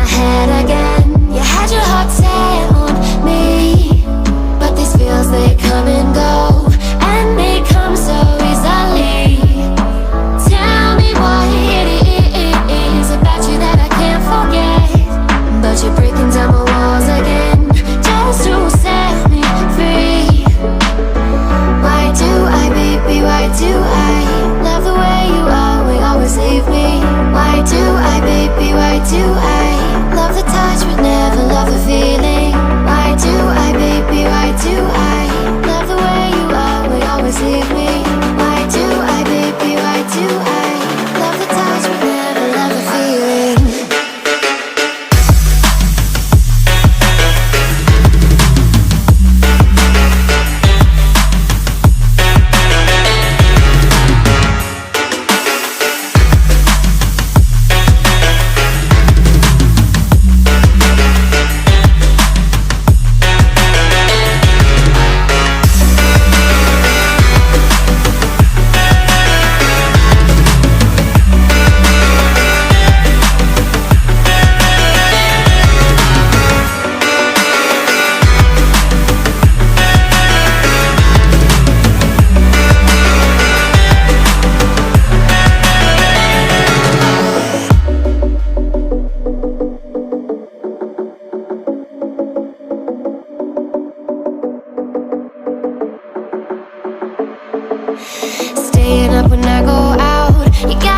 head again. You had your heart set on me, but these feels, they come and go, and they come so easily. Tell me what it is about you that I can't forget, but you're breaking down my walls again, just to set me free. Why do I, baby, why do I love the way you always leave me? Why do I, baby, why do I love the touch but never love the feeling? Why do I, baby, why do I love the way you always leave me? Why do I, baby, why do I love the touch but never love the feeling? Staying up when I go out, you got